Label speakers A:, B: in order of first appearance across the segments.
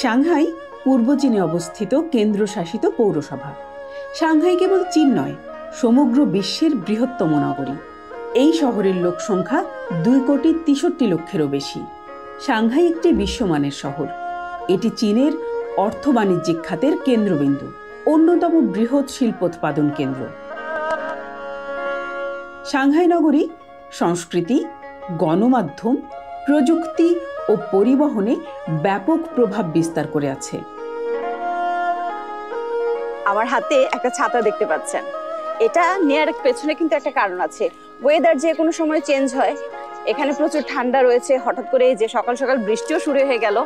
A: Shanghai পূর্ব চীনে অবস্থিত কেন্দ্রশাসিত পৌরসভা। সাংহাই কেবল চীন নয়, সমগ্র বিশ্বের বৃহত্তম নগরী। এই শহরের লোক সংখ্যা 2,63,00,000-এরও বেশি। সাংহাই একটি বিশ্বমানের শহর। এটি চীনের অর্থ বাণিজ্যিক খাতের কেন্দ্রবিন্দু, অন্যতম বৃহৎ শিল্পোৎপাদন কেন্দ্র। সাংহাই নগরী সংস্কৃতি, গণমাধ্যম, প্রযুক্তি ও পরিবহনে ব্যাপক প্রভাব বিস্তার করে আছে।
B: আমার হাতে একটা ছাতা দেখতে পাচ্ছেন। এটা নেয়ার পেছনে কিন্তু একটা কারণ আছে। ওয়েদার যে কোনো সময় চেঞ্জ হয়, এখানে প্রচুর ঠান্ডা রয়েছে, হঠাৎ করে যে সকাল সকাল বৃষ্টিও শুরু হয়ে গেল।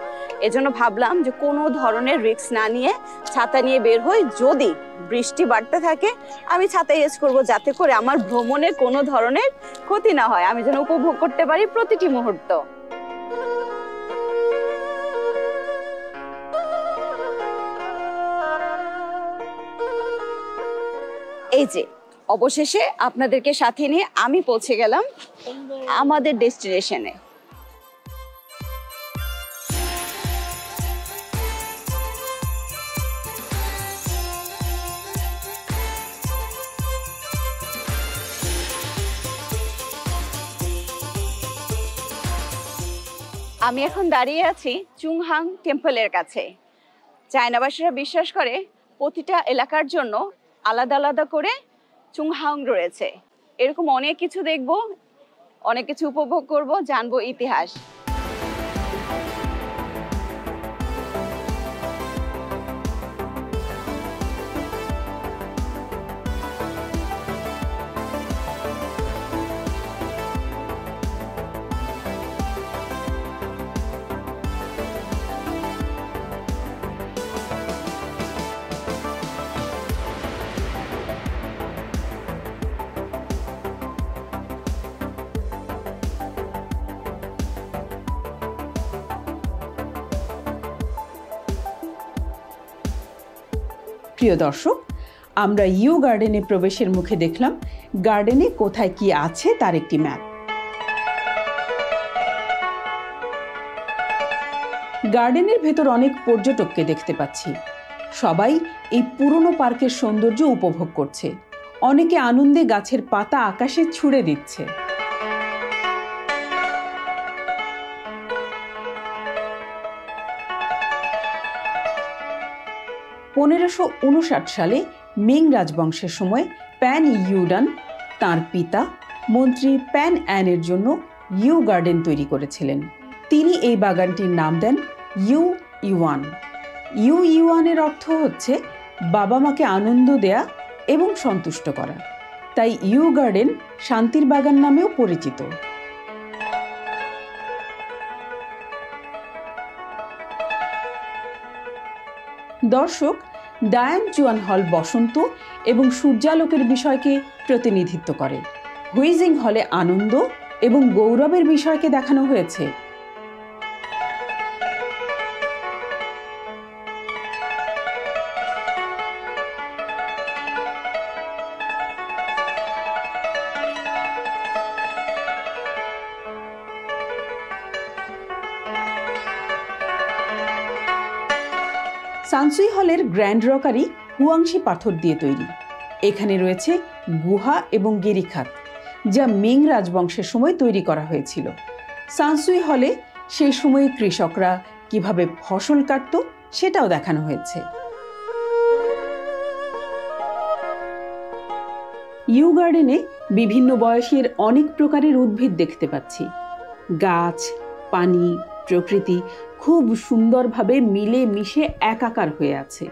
B: এজন্য ভাবলাম যে কোনো ধরনের রিস্ক না নিয়ে ছাতা নিয়ে বের হই। যদি বৃষ্টি বাড়তে থাকে আমি ছাতা ইউজ করব, যাতে করে আমার ভ্রমণের কোনো ধরনের ক্ষতি না হয়, আমি যেন উপভোগ করতে পারি প্রতিটি মুহূর্ত। এই যে অবশেষে আপনাদেরকে সাথে নিয়ে আমি পৌঁছে গেলাম আমাদের ডেস্টিনেশনে। আমি এখন দাঁড়িয়ে আছি চুংহাং টেম্পলের কাছে। চায়নাবাসীরা বিশ্বাস করে প্রতিটা এলাকার জন্য আলাদা আলাদা করে চুংহাং রয়েছে। এরকম অনেক কিছু দেখব, অনেক কিছু উপভোগ করব, জানবো ইতিহাস।
A: প্রিয় দর্শক, আমরা ইউ গার্ডেনে প্রবেশের মুখে দেখলাম গার্ডেনে কোথায় কি আছে তার একটি ম্যাপ। গার্ডেনের ভেতর অনেক পর্যটককে দেখতে পাচ্ছি। সবাই এই পুরনো পার্কের সৌন্দর্য উপভোগ করছে। অনেকে আনন্দে গাছের পাতা আকাশে ছুঁড়ে দিচ্ছে। সালে মিং রাজবংশের সময় প্যান ইউডান তাঁর পিতা মন্ত্রী প্যান অ্যানের জন্য ইউ গার্ডেন তৈরি করেছিলেন। তিনি এই বাগানটির নাম দেন ইউ ইউয়ান। ইউ ইউয়ানের অর্থ হচ্ছে বাবা মাকে আনন্দ দেয়া এবং সন্তুষ্ট করা। তাই ইউ গার্ডেন শান্তির বাগান নামেও পরিচিত। দর্শক, ডায়ান চুয়ান হল বসন্ত এবং সূর্যালোকের বিষয়কে প্রতিনিধিত্ব করে। হুইজিং হলে আনন্দ এবং গৌরবের বিষয়কে দেখানো হয়েছে। সানসুই হলের গ্র্যান্ড রকারি হুয়াংশি পাথর দিয়ে তৈরি। এখানে রয়েছে গুহা এবং গিরিখাত, যা মিং রাজবংশের সময় তৈরি করা হয়েছিল। সানসুই হলে সেই সময়ে কৃষকরা কিভাবে ফসল কাটত সেটাও দেখানো হয়েছে। ইউ গার্ডেনে বিভিন্ন বয়সের অনেক প্রকারের উদ্ভিদ দেখতে পাচ্ছি। গাছ, পানি, প্রকৃতি খুব সুন্দরভাবে মিলে মিশে একাকার হয়ে আছে।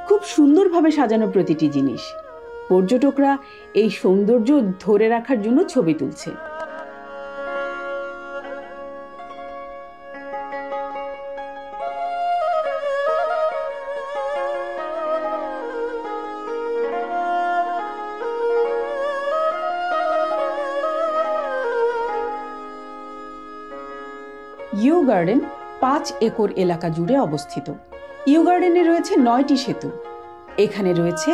A: খুব সুন্দরভাবে সাজানো প্রতিটি জিনিস। পর্যটকরা এই সৌন্দর্য ধরে রাখার জন্য ছবি তুলছে। ইউ গার্ডেন 5 একর এলাকা জুড়ে অবস্থিত। ইউ গার্ডেনে রয়েছে 9টি সেতু। এখানে রয়েছে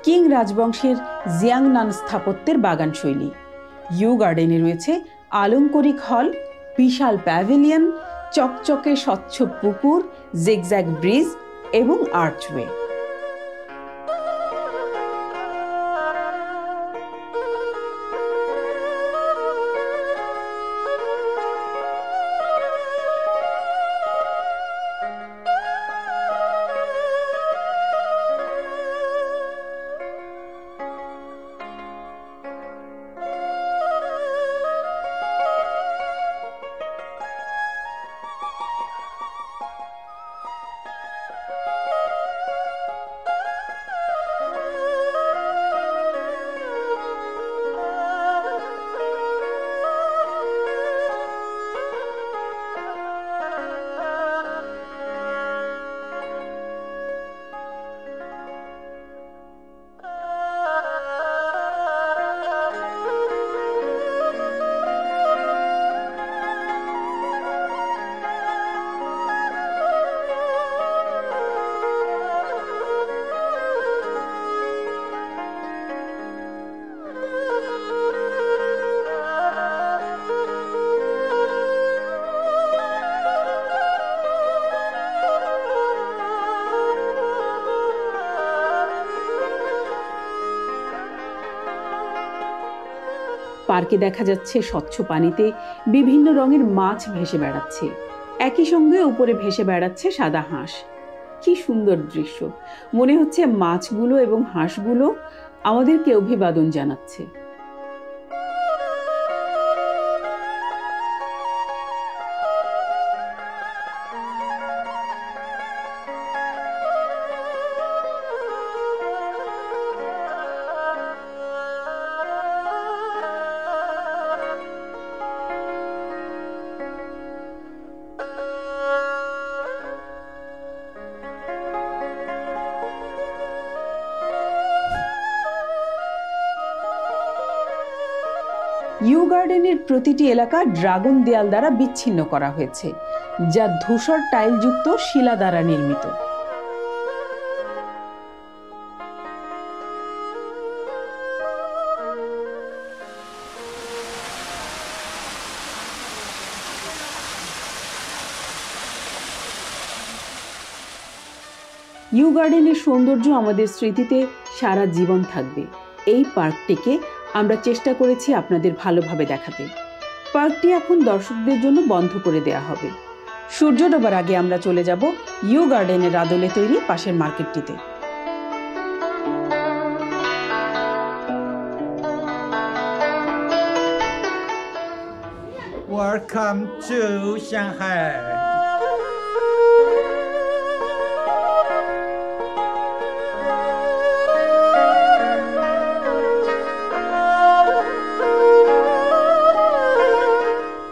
A: কিং রাজবংশের জিয়াংনান স্থাপত্যের বাগান শৈলী। ইউ গার্ডেনে রয়েছে আলংকরিক হল, বিশাল প্যাভিলিয়ন, চকচকে স্বচ্ছ পুকুর, জিগজ্যাগ ব্রিজ এবং আর্চওয়ে। পার্কে দেখা যাচ্ছে স্বচ্ছ পানিতে বিভিন্ন রঙের মাছ ভেসে বেড়াচ্ছে, একই সঙ্গে উপরে ভেসে বেড়াচ্ছে সাদা হাঁস। কি সুন্দর দৃশ্য! মনে হচ্ছে মাছগুলো এবং হাঁসগুলো আমাদেরকে অভিবাদন জানাচ্ছে। ইউ গার্ডেনের প্রতিটি এলাকা ড্রাগন দেয়াল দ্বারা বিচ্ছিন্ন করা হয়েছে, যা ধূসর টাইলযুক্ত শিলা দ্বারা নির্মিত। ইউ গার্ডেনের সৌন্দর্য আমাদের স্মৃতিতে সারা জীবন থাকবে। এই পার্কটিকে আমরা চেষ্টা করেছি আপনাদের ভালোভাবে দেখাতে। পার্কটি এখন দর্শকদের জন্য বন্ধ করে দেয়া হবে। সূর্য ডোবার আগে আমরা চলে যাব ইউ গার্ডেনের আদলে তৈরি পাশের মার্কেটটিতে।
C: Welcome to Shanghai.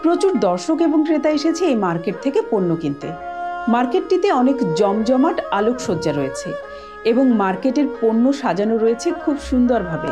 A: প্রচুর দর্শক এবং ক্রেতা এসেছে এই মার্কেট থেকে পণ্য কিনতে। মার্কেটটিতে অনেক জমজমাট আলোকসজ্জা রয়েছে এবং মার্কেটের পণ্য সাজানো রয়েছে খুব সুন্দরভাবে।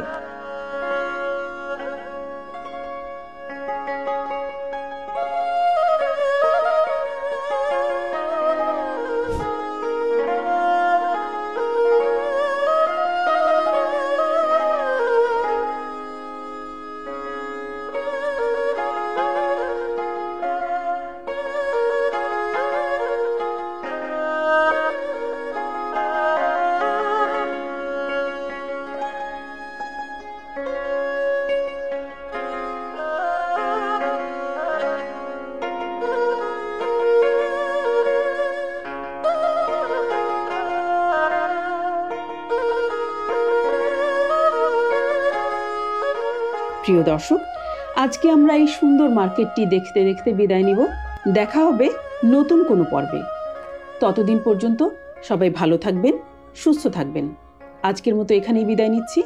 A: প্রিয় দর্শক, আজকে আমরা এই সুন্দর মার্কেটটি দেখতে দেখতে বিদায় নিব। দেখা হবে নতুন কোনো পর্বে। ততদিন পর্যন্ত সবাই ভালো থাকবেন, সুস্থ থাকবেন। আজকের মতো এখানেই বিদায় নিচ্ছি।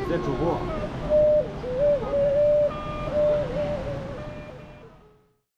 C: 在主播。